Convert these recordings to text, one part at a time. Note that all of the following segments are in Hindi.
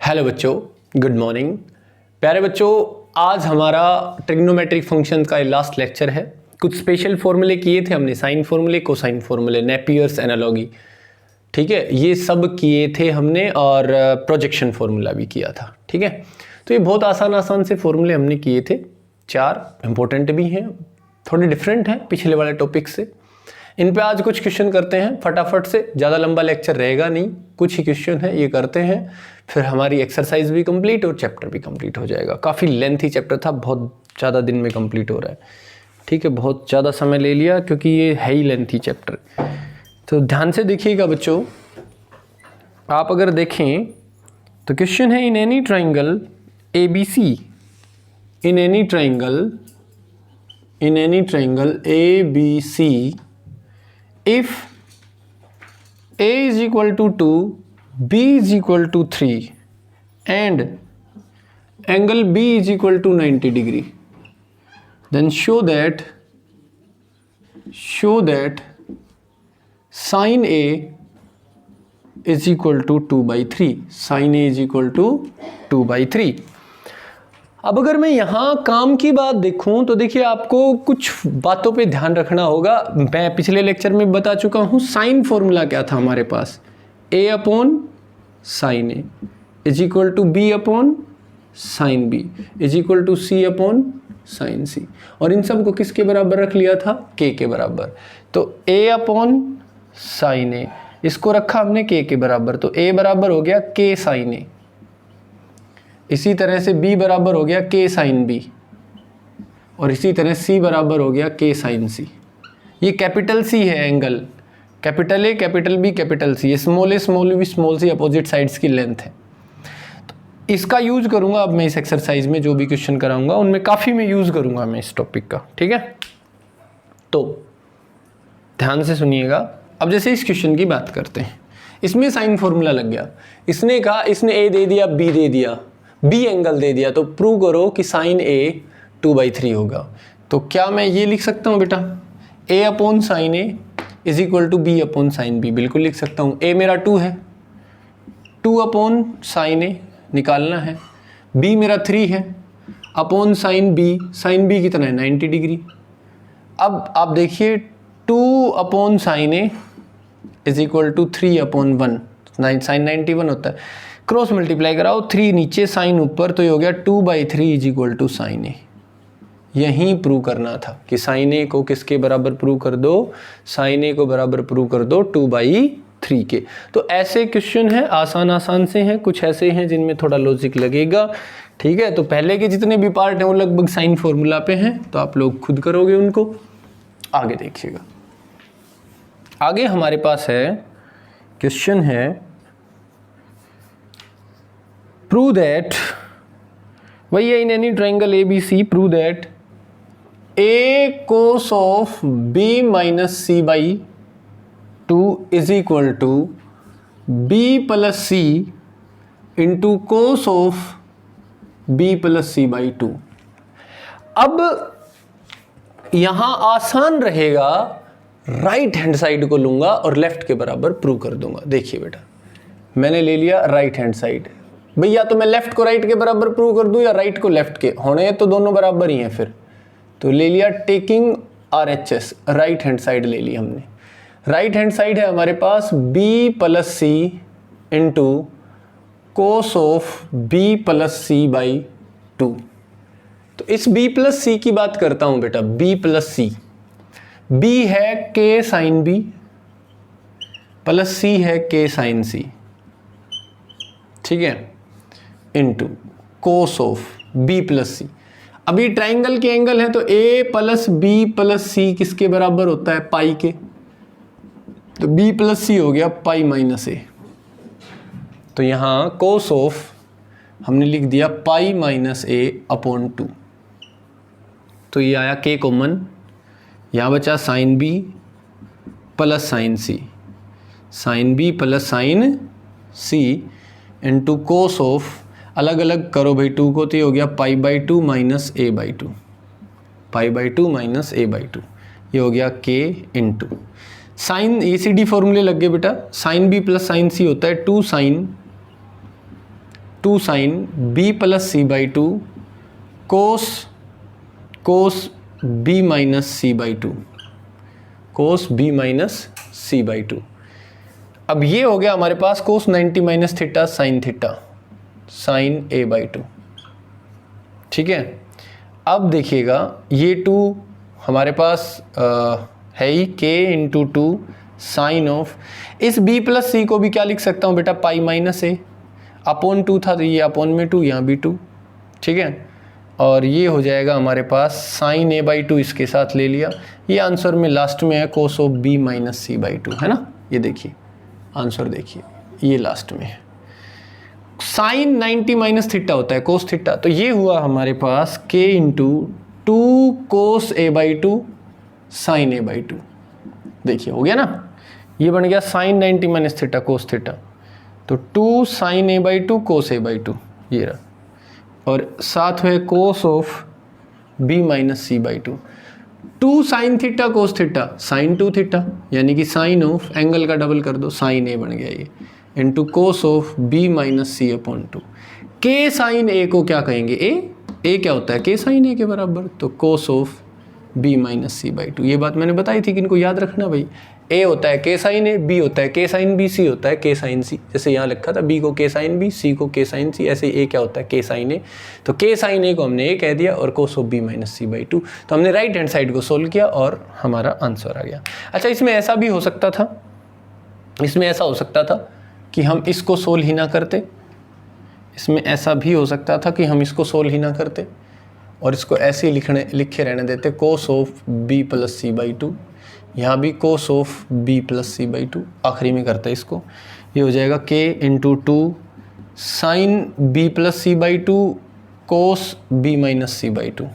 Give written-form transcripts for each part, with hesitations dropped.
हेलो बच्चों, गुड मॉर्निंग। प्यारे बच्चों, आज हमारा ट्रिग्नोमेट्रिक फंक्शन का लास्ट लेक्चर है। कुछ स्पेशल फॉर्मूले किए थे हमने, साइन फॉर्मूले, कोसाइन फॉर्मूले, नेपियर्स एनालॉगी, ठीक है, ये सब किए थे हमने और प्रोजेक्शन फॉर्मूला भी किया था। ठीक है, तो ये बहुत आसान से फॉर्मूले हमने किए थे, 4 इंपॉर्टेंट भी हैं, थोड़े डिफरेंट हैं पिछले वाले टॉपिक से। इन पे आज कुछ क्वेश्चन करते हैं फटाफट से, ज़्यादा लंबा लेक्चर रहेगा नहीं, कुछ ही क्वेश्चन है ये करते हैं, फिर हमारी एक्सरसाइज भी कंप्लीट और चैप्टर भी कंप्लीट हो जाएगा। काफ़ी लेंथी चैप्टर था, बहुत ज़्यादा दिन में कंप्लीट हो रहा है। ठीक है, बहुत ज़्यादा समय ले लिया क्योंकि ये है ही लेंथी चैप्टर। तो ध्यान से देखिएगा बच्चों, आप अगर देखें तो क्वेश्चन है in any triangle ABC, in any triangle ABC, if A is equal to 2, B is equal to 3 and angle B is equal to 90 degree, then show that sin A is equal to 2/3, sin A is equal to 2/3। अब अगर मैं यहाँ काम की बात देखूँ तो देखिए आपको कुछ बातों पे ध्यान रखना होगा। मैं पिछले लेक्चर में बता चुका हूँ साइन फॉर्मूला क्या था हमारे पास, A upon sine A is equal to B upon sine B is equal to C upon sine C, और इन सब को किसके बराबर रख लिया था, K के बराबर। तो A अपॉन साइन A इसको रखा हमने K के बराबर, तो A बराबर हो गया K साइन A। इसी तरह से B बराबर हो गया K साइन B, और इसी तरह C बराबर हो गया K साइन C। ये कैपिटल C है angle, capital A capital B capital C, ये small a small b small c opposite sides की लेंथ है। तो इसका यूज करूंगा अब मैं इस एक्सरसाइज में, जो भी क्वेश्चन कराऊंगा उनमें काफ़ी मैं यूज करूंगा मैं इस टॉपिक का। ठीक है, तो ध्यान से सुनिएगा। अब जैसे इस क्वेश्चन की बात करते हैं, इसमें साइन फॉर्मूला लग गया। इसने कहा, इसने A दे दिया, B दे दिया, B एंगल दे दिया, तो प्रूव करो कि साइन A 2/3 होगा। तो क्या मैं ये लिख सकता हूँ बेटा, A upon sine A is equal to B upon sine B, बिल्कुल लिख सकता हूँ। A मेरा 2 है, 2 अपॉन साइन A निकालना है, B मेरा 3 है, अपॉन साइन B कितना है 90 डिग्री। अब आप देखिए 2 upon sine A is equal to 3 upon 1, sine 91 होता है, क्रॉस मल्टीप्लाई कराओ, 3 नीचे साइन ऊपर, तो ये हो गया 2/3 is equal to sine A। यहीं प्रूव करना था कि साइन A को किसके बराबर प्रूव कर दो, साइन A को बराबर प्रूव कर दो 2/3 के। तो ऐसे क्वेश्चन हैं, आसान से हैं, कुछ ऐसे हैं जिनमें थोड़ा लॉजिक लगेगा। ठीक है, तो पहले के जितने भी पार्ट हैं वो लगभग साइन फॉर्मूला पे हैं, तो आप लोग खुद करोगे उनको। आगे देखिएगा, आगे हमारे पास है क्वेश्चन है, प्रूव दैट, वही है in any triangle ABC, prove that A cos of B minus C/2 is equal to B plus C into cos of B plus C/2। अब यहां आसान रहेगा, राइट हैंड साइड को लूंगा और लेफ्ट के बराबर प्रूव कर दूंगा। देखिए बेटा, मैंने ले लिया राइट हैंड साइड, भैया तो मैं लेफ्ट को राइट के बराबर प्रूव कर दूं या राइट को लेफ्ट के, होने तो दोनों बराबर ही हैं फिर। तो ले लिया taking RHS, right hand side ले ली हमने। राइट हैंड साइड है हमारे पास B plus C into cos of B plus C/2। तो इस B प्लस C की बात करता हूं बेटा, B प्लस C, B है K sine B plus C है K साइन C, ठीक है, into cos of B plus C। अभी ट्राइंगल के एंगल है तो A plus B plus C किसके बराबर होता है, पाई के, तो B प्लस C हो गया पाई माइनस A। तो यहाँ कोस ऑफ हमने लिख दिया पाई माइनस A अपॉन 2, तो ये आया K कॉमन, यहाँ बचा sine B plus sine C, sine B plus sine C into cos of, अलग अलग करो भाई 2 को, तो ये हो गया π/2 माइनस A/2, π/2 माइनस A/2, ये हो गया K इंटू साइन ACD फॉर्मूले लग गए बेटा। Sine B plus sine C होता है 2 sine 2 sine B plus C by two cos B minus C by two, cos B minus C by two. अब ये हो गया हमारे पास cos 90 minus theta sine theta sine A by two. ठीक है, अब देखिएगा ये 2 हमारे पास है ही k इंटू 2 साइन ऑफ, इस b प्लस सी को भी क्या लिख सकता हूँ बेटा, पाई माइनस ए अपॉन 2 था तो ये अपॉन में 2, यहाँ भी 2। ठीक है, और ये हो जाएगा हमारे पास साइन ए बाई टू, इसके साथ ले लिया। ये आंसर में लास्ट में है cos of b minus C by two, है ना। ये देखिए आंसर, देखिए ये लास्ट में है। साइन 90 माइनस थीटा होता है कोस थीटा, तो ये हुआ हमारे पास k into 2 cos a by two sine A by two. देखिए हो गया ना, ये बन गया sine 90 minus theta cos theta, तो 2 sine A by two cos a by two, ये रहा, और साथ है cos of b minus C by two. 2 sine theta cos theta sine 2 theta, यानी कि साइन ऑफ, एंगल का डबल कर दो, साइन ए बन गया ये, into cos of b minus c upon two. K sine a को क्या कहेंगे, ए क्या होता है, के साइन ए के बराबर, तो cos of b minus C by two. ये बात मैंने बताई थी कि इनको याद रखना भाई, ए होता है के साइन ए, बी होता है के साइन बी, सी होता है के साइन सी। जैसे यहाँ लिखा था बी को के साइन बी, सी को के साइन सी, ऐसे ए क्या होता है के साइन ए। तो के साइन ए को हमने ए कह दिया और cos of b minus C by two. तो हमने राइट हैंड साइड को सोल्व किया और हमारा आंसर आ गया। अच्छा, इसमें ऐसा भी हो सकता था, इसमें ऐसा हो सकता था कि हम इसको सोल्व ही ना करते, इसमें ऐसा भी हो सकता था कि हम इसको सोल्व ही ना करते और इसको ऐसे ही लिखे रहने देते, cos of b plus C by two, यहाँ भी cos of b plus C by two, आखिरी में करते हैं इसको। ये हो जाएगा k into 2 sine b plus C by two cos b minus C by two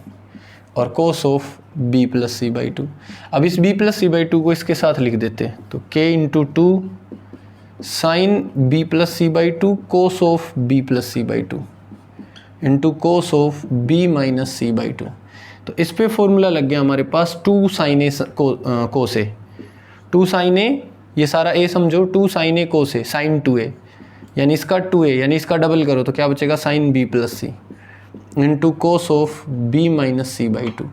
और cos of b plus C by two. अब इस b plus C by two को इसके साथ लिख देते हैं, तो k into 2 sine b plus C by two cos of b plus C by two into cos of b minus C by two. तो इस पे फॉर्मूला लग गया हमारे पास 2 साइन ए कोस ए, 2 साइन ए, ये सारा ए समझो, 2 साइन ए कोस ए साइन 2a, यानी इसका 2a, यानी इसका डबल करो तो क्या बचेगा sine b plus c into cos of b minus C by two.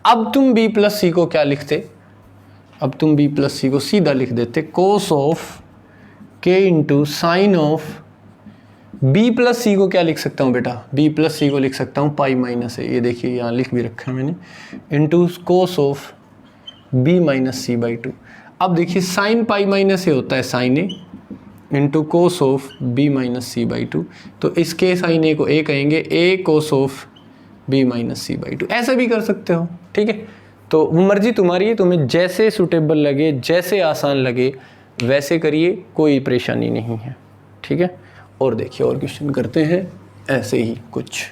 अब तुम b प्लस सी को क्या लिखते, अब तुम b प्लस सी को सीधा लिख देते cos of k into sine of b plus सी को क्या लिख सकता हूँ बेटा, b प्लस सी को लिख सकता हूँ पाई माइनस ए, ये देखिए यहाँ लिख भी रखा है मैंने, into cos of b minus C by two. अब देखिए साइन पाई माइनस ए होता है sine a into cos of b minus C by two, तो इसके साइन ए को a कहेंगे, a cos of b minus C by two. ऐसे भी कर सकते हो, ठीक है। तो मर्जी तुम्हारी है, तुम्हें जैसे सूटेबल लगे, जैसे आसान लगे वैसे करिए, कोई परेशानी नहीं है, ठीक है। और देखिए और क्वेश्चन करते हैं ऐसे ही कुछ।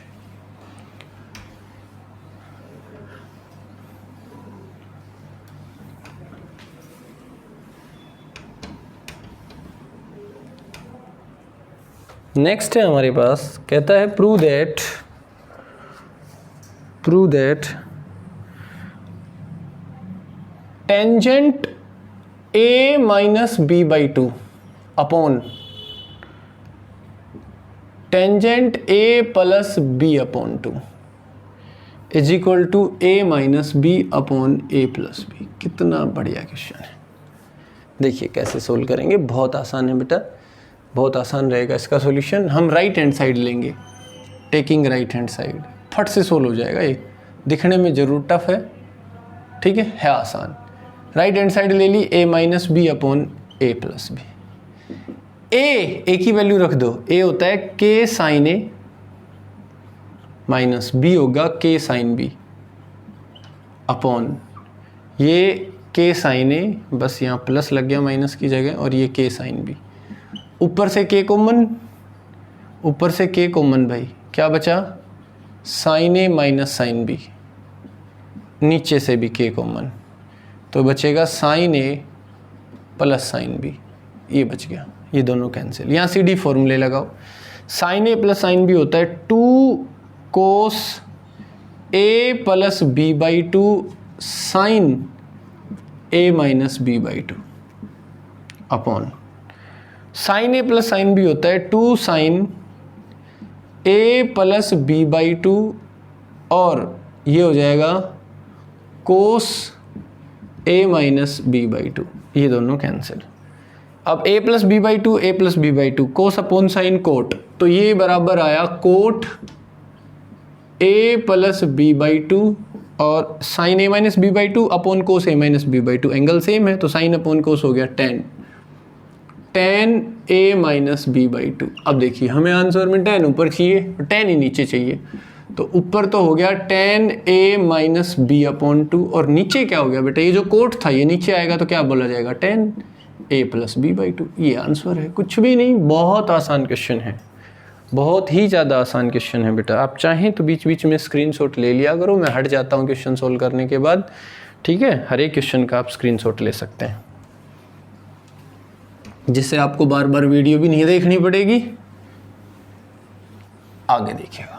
नेक्स्ट है हमारे पास, कहता है prove that tangent a minus b by two upon tangent a plus b upon two is equal to a minus b upon a plus b. कितना बढ़िया क्वेश्चन है, देखिए कैसे सोल्व करेंगे। बहुत आसान है बेटा, बहुत आसान रहेगा इसका सॉल्यूशन। हम राइट हैंड साइड लेंगे, टेकिंग राइट हैंड साइड, फट से सोल्व हो जाएगा। ये दिखने में ज़रूर टफ है, ठीक है आसान। राइट हैंड साइड ले ली, a minus b upon a plus b. A की वैल्यू रख दो, a होता है k sine a minus b होगा k साइन b अपॉन ये k साइन a, बस यहाँ प्लस लग गया माइनस की जगह, और ये k साइन b। ऊपर से k कॉमन, ऊपर से k कॉमन भाई, क्या बचा sine a minus sine b, नीचे से भी k कॉमन, तो बचेगा sine a plus sine b, ये बच गया, ये दोनों कैंसिल। यहाँ सी डी फॉर्मूले लगाओ, sine a plus sine b होता है 2 cos a plus b by two sine a minus b by two upon sine a plus sine b होता है 2 sine a plus b by two और ये हो जाएगा cos a minus b by two, ये दोनों कैंसिल। अब a plus b by two, a plus b by two, cos upon sine cot, तो ये बराबर आया cot a plus b by two और sine a minus b by two upon cos a minus b by two, angle same है तो साइन अपॉन कोस हो गया tan a minus b by two. अब देखिए हमें आंसर में टेन ऊपर चाहिए, टेन ही नीचे चाहिए, तो ऊपर तो हो गया tan a minus b upon two और नीचे क्या हो गया बेटा, ये जो कोट था ये नीचे आएगा तो क्या बोला जाएगा, tan a plus b by two. ये आंसर है, कुछ भी नहीं, बहुत आसान क्वेश्चन है, बहुत ही ज़्यादा आसान क्वेश्चन है बेटा। आप चाहें तो बीच बीच में स्क्रीनशॉट ले लिया करो, मैं हट जाता हूँ क्वेश्चन सोल्व करने के बाद, ठीक है। हर एक क्वेश्चन का आप स्क्रीनशॉट ले सकते हैं, जिससे आपको बार बार वीडियो भी नहीं देखनी पड़ेगी। आगे देखिएगा,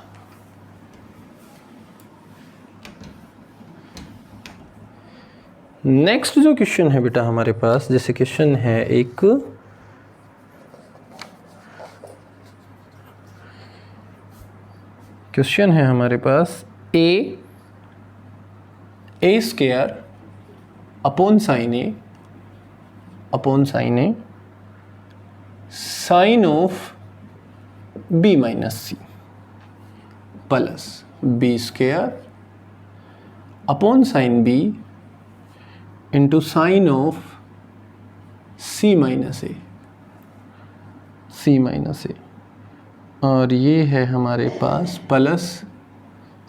नेक्स्ट जो क्वेश्चन है बेटा हमारे पास, जैसे क्वेश्चन है एक क्वेश्चन है हमारे पास a square upon sine a sine of b minus c plus b square upon sine b into sine of c minus a, और ये है हमारे पास plus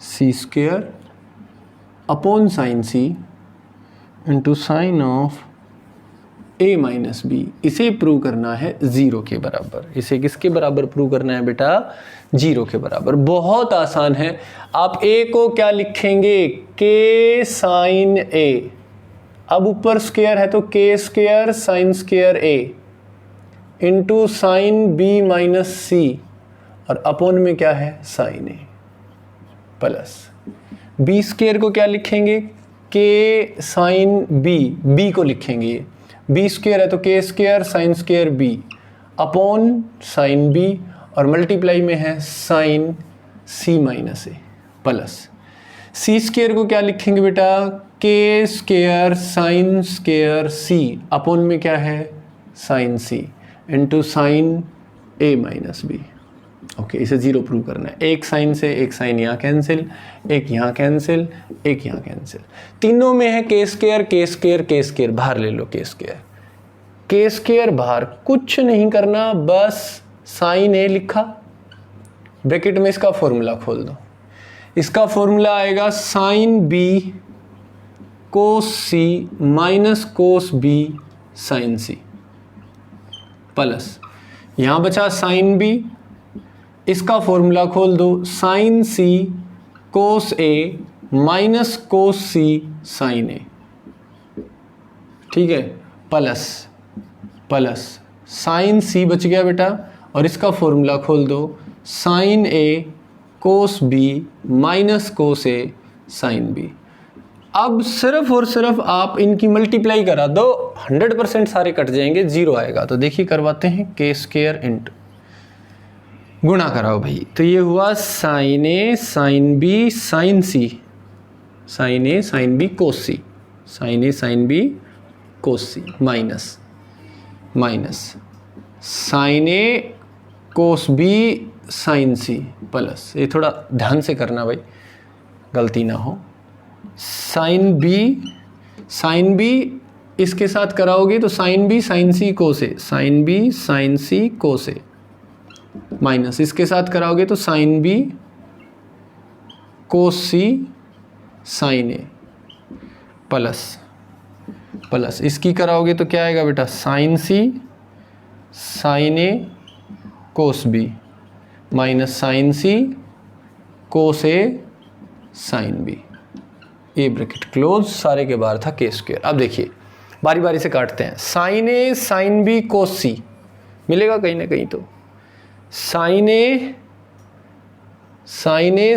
c square upon sine c into sine of a minus b. इसे प्रूव करना है ज़ीरो के बराबर। इसे किसके बराबर प्रूव करना है बेटा, जीरो के बराबर। बहुत आसान है। आप ए को क्या लिखेंगे, के साइन ए, अब ऊपर स्क्वायर है तो के स्क्वायर साइन स्क्वायर ए इंटू साइन बी माइनस सी, और अपॉन में क्या है साइन ए, प्लस बी स्क्वायर को क्या लिखेंगे, के साइन बी को लिखेंगे, ये बी स्क्वायर है तो k square sine square b upon sine b, और मल्टीप्लाई में है sine c minus a, plus c square को क्या लिखेंगे बेटा, k square sine square c upon में क्या है sine c into sine a minus b. Okay, इसे जीरो प्रूव करना है। एक साइन से एक साइन यहाँ कैंसिल, एक यहाँ कैंसिल, एक यहाँ कैंसिल, तीनों में है के स्क्वायर के स्क्वायर के स्क्वायर, बाहर ले लो के स्क्वायर बाहर, कुछ नहीं करना, बस साइन ए लिखा, ब्रैकेट में इसका फॉर्मूला खोल दो। इसका फॉर्मूला आएगा साइन बी कोस सी माइनस कोस बी साइन सी, प्लस यहाँ बचा साइन बी, इसका फॉर्मूला खोल दो, साइन सी कोस ए माइनस कोस सी साइन ए, ठीक है, प्लस साइन सी बच गया बेटा, और इसका फॉर्मूला खोल दो, साइन ए कोस बी माइनस कोस ए साइन बी। अब सिर्फ और सिर्फ आप इनकी मल्टीप्लाई करा दो, 100% सारे कट जाएंगे, जीरो आएगा। तो देखिए करवाते हैं, के स्क्वायर इंटू गुणा कराओ भाई, तो ये हुआ sign a sine B sign C, sign a sine B cos C, sign a sine B cos C, minus sign A cos B sign C, plus ये थोड़ा ध्यान से करना भाई, गलती ना हो, साइन बी इसके साथ कराओगे तो साइन बी साइन सी कोस ए, साइन बी साइन सी कोस ए, माइनस इसके साथ कराओगे तो साइन बी कोस सी साइन ए, प्लस इसकी कराओगे तो क्या आएगा बेटा, साइन सी साइन ए कोस बी माइनस साइन सी कोस ए साइन बी, ये ब्रैकेट क्लोज, सारे के बाहर था के स्क्वायर। अब देखिए बारी बारी से काटते हैं, साइन ए साइन बी कोस सी मिलेगा कहीं ना कहीं, तो साइन ए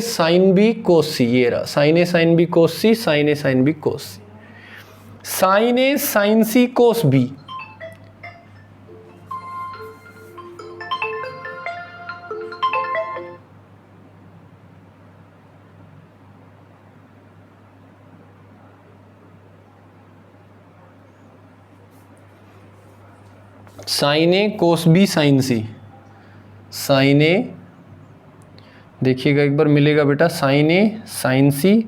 साइन बी कोस सी, ये रहा sign a sine B cos C, sign a sine B cos C, sign a sign C cos B, sign A cos B sign C, sign ए देखिएगा एक बार मिलेगा बेटा, साइन ए साइन सी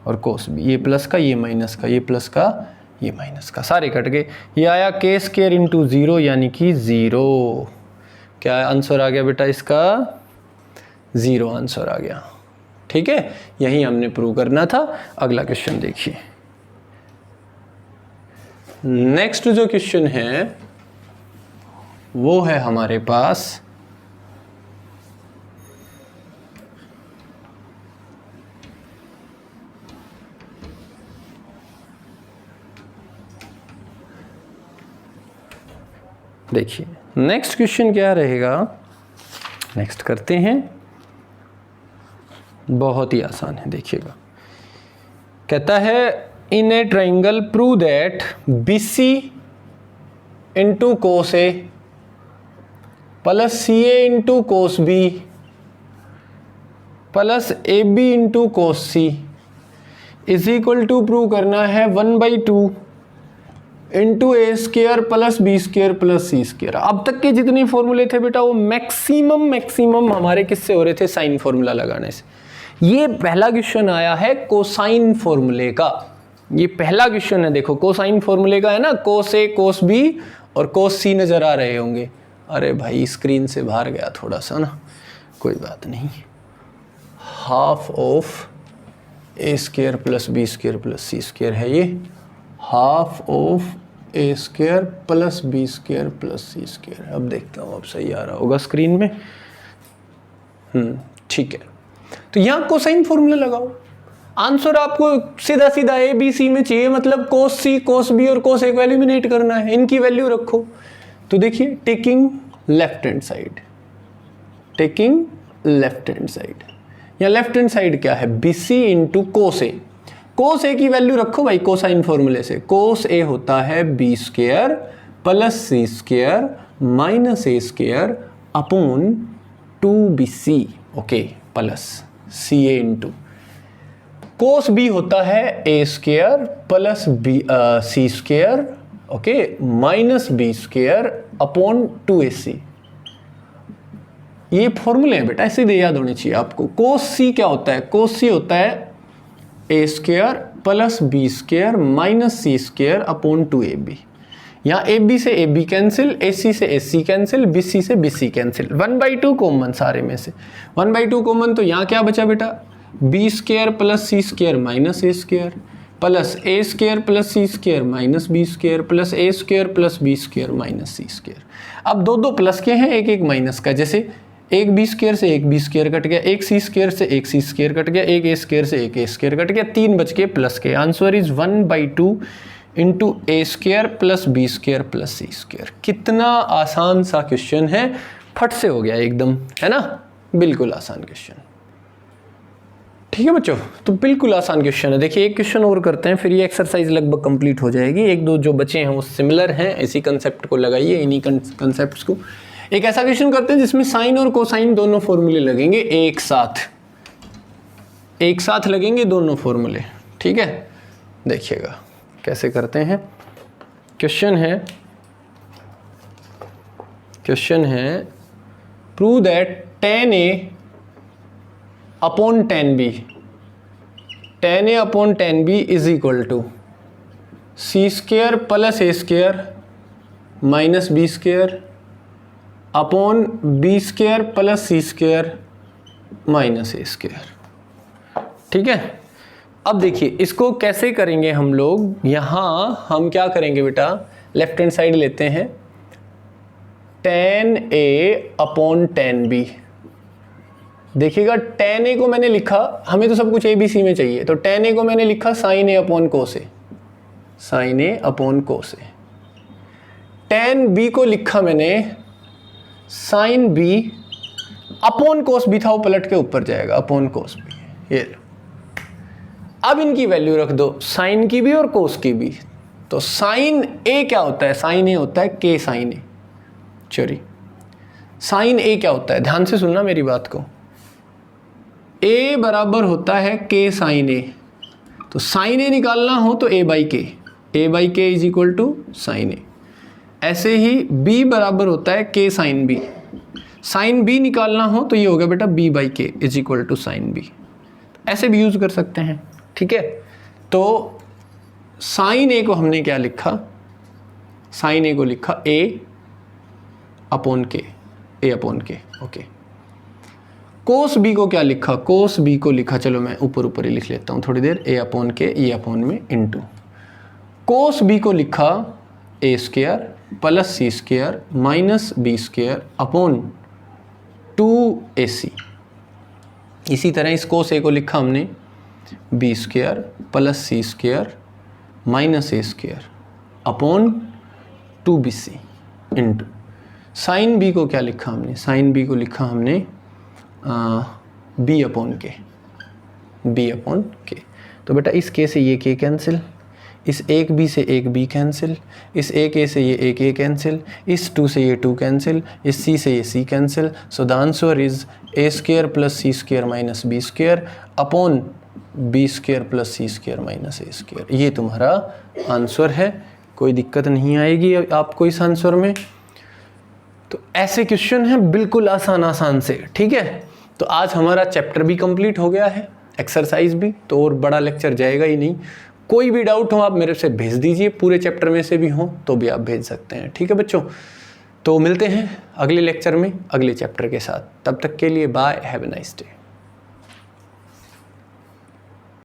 और कोस बी, ये प्लस का ये माइनस का, ये प्लस का ये माइनस का, सारे कट गए। ये आया के स्क्वायर इंटू 0 यानी कि 0। क्या आंसर आ गया बेटा इसका? 0 आंसर आ गया। ठीक है, यही हमने प्रूव करना था। अगला क्वेश्चन देखिए। नेक्स्ट जो क्वेश्चन है वो है हमारे पास देखिए नेक्स्ट क्वेश्चन क्या रहेगा, नेक्स्ट करते हैं। बहुत ही आसान है, देखिएगा। कहता है in a triangle prove that BC into cos a plus CA into cos b plus AB into cos c is equal to prove करना है 1/2 into a square plus b square plus c square. अब तक के जितने फॉर्मूले थे बेटा वो मैक्सिमम हमारे किससे हो रहे थे? साइन फॉर्मूला लगाने से। ये पहला क्वेश्चन आया है कोसाइन फॉर्मूले का, ये पहला क्वेश्चन है। देखो कोसाइन फॉर्मूले का है ना, कोस ए कोस बी और कोस सी नजर आ रहे होंगे। अरे भाई स्क्रीन से बाहर गया थोड़ा सा ना, कोई बात नहीं। Half of a square plus b square plus c square है ये, half of a square plus b square plus c square. अब देखता हूँ अब सही आ रहा होगा स्क्रीन में। ठीक है, तो यहाँ कोसाइन फॉर्मूला लगाओ। आंसर आपको सीधा सीधा ए बी सी में चाहिए, मतलब कोस सी कोस बी और कोस ए को एलिमिनेट करना है, इनकी वैल्यू रखो। तो देखिए taking left hand side, taking left hand side, या लेफ्ट हैंड साइड क्या है? BC इंटू कोस ए। कोस ए की वैल्यू रखो भाई कोसाइन फॉर्मूले से। कोस ए होता है B square plus c square minus a square upon 2BC, okay, plus CA into cos b होता है a square plus c square, okay, minus b square upon 2AC। ये फॉर्मूले हैं बेटा, ऐसे याद होने चाहिए आपको। कोस सी क्या होता है? कोस सी होता है a square plus b square minus c square upon 2AB। यहाँ AB से AB कैंसिल, AC से AC कैंसिल, BC से BC कैंसिल, 1/2 कॉमन सारे में से। 1/2 कॉमन, तो यहाँ क्या बचा बेटा? B square plus c square minus a square plus a square plus c square minus b square plus a square plus b square minus c square. अब दो प्लस के हैं, एक माइनस का, जैसे एक बी स्क्वायर से एक बी स्क्वायर कट गया, एक सी स्क्वायर से एक सी स्क्वायर कट गया, एक ए स्क्वायर से एक ए स्क्वायर कट गया, 3 बच के प्लस के। Answer is 1/2 into a square plus b square plus c square. कितना आसान सा क्वेश्चन है, फट से हो गया एकदम, है ना? बिल्कुल आसान क्वेश्चन। ठीक है बच्चों, तो बिल्कुल आसान क्वेश्चन है। देखिए एक क्वेश्चन और करते हैं, फिर ये एक्सरसाइज लगभग कंप्लीट हो जाएगी। एक दो जो बचे हैं वो सिमिलर हैं, इसी कंसेप्ट को लगाइए, इन्हीं कंसेप्ट्स को। एक ऐसा क्वेश्चन करते हैं जिसमें साइन और कोसाइन दोनों फॉर्मूले लगेंगे एक साथ लगेंगे दोनों फॉर्मूले। ठीक है, देखिएगा कैसे करते हैं। क्वेश्चन है prove that tan A upon tan B, tan A upon tan B is equal to c square plus a square minus b square upon b square plus c square minus a square. ठीक है, अब देखिए इसको कैसे करेंगे हम लोग। यहाँ हम क्या करेंगे बेटा, लेफ्ट हैंड साइड लेते हैं, tan A upon tan B। देखिएगा tan A को मैंने लिखा, हमें तो सब कुछ ABC में चाहिए, तो tan A को मैंने लिखा sin A upon cos A, sin A upon cos A। tan B को लिखा मैंने sin B upon cos B था, वो पलट के ऊपर जाएगा अपॉन cos B। ये अब इनकी वैल्यू रख दो, sin की भी और cos की भी। तो sin A क्या होता है? sin A होता है k sin A। चलिए sin A क्या होता है, ध्यान से सुनना मेरी बात को। A बराबर होता है k sin A, तो sin A निकालना हो तो A by k is equal to sin A। ऐसे ही b बराबर होता है k sine b। Sine b निकालना हो तो ये हो गया बेटा b by k is equal to sine b। ऐसे भी यूज कर सकते हैं, ठीक है। तो साइन a को हमने क्या लिखा, साइन a को लिखा a अपॉन के, a अपॉन के, ओके। कोस b को क्या लिखा, कोस b को लिखा, चलो मैं ऊपर ऊपर ही लिख लेता हूँ थोड़ी देर, a अपॉन के, ये अपॉन में इनटू। कोस b को लिखा a square plus c square minus b square upon 2ac। इसी तरह इस कोस a को लिखा हमने b square plus c square minus a square upon 2bc into. Sine b को क्या लिखा हमने, साइन b को लिखा हमने b अपॉन के, b अपॉन के। तो बेटा इस k से ये k कैंसिल, इस एक b से एक b कैंसिल, इस एक a से ये एक a कैंसिल, इस 2 से ये 2 कैंसिल, इस c से ये c cancel. So the answer is a square plus c square minus b square upon b square plus c square minus a square. ये तुम्हारा आंसर है, कोई दिक्कत नहीं आएगी आपको इस आंसर में। तो ऐसे क्वेश्चन हैं बिल्कुल आसान आसान से, ठीक है। तो आज हमारा चैप्टर भी कंप्लीट हो गया है, एक्सरसाइज भी, तो और बड़ा लेक्चर जाएगा ही नहीं। कोई भी डाउट हो आप मेरे से भेज दीजिए, पूरे चैप्टर में से भी हो तो भी आप भेज सकते हैं, ठीक है बच्चों। तो मिलते हैं अगले लेक्चर में अगले चैप्टर के साथ, तब तक के लिए bye, have a nice day.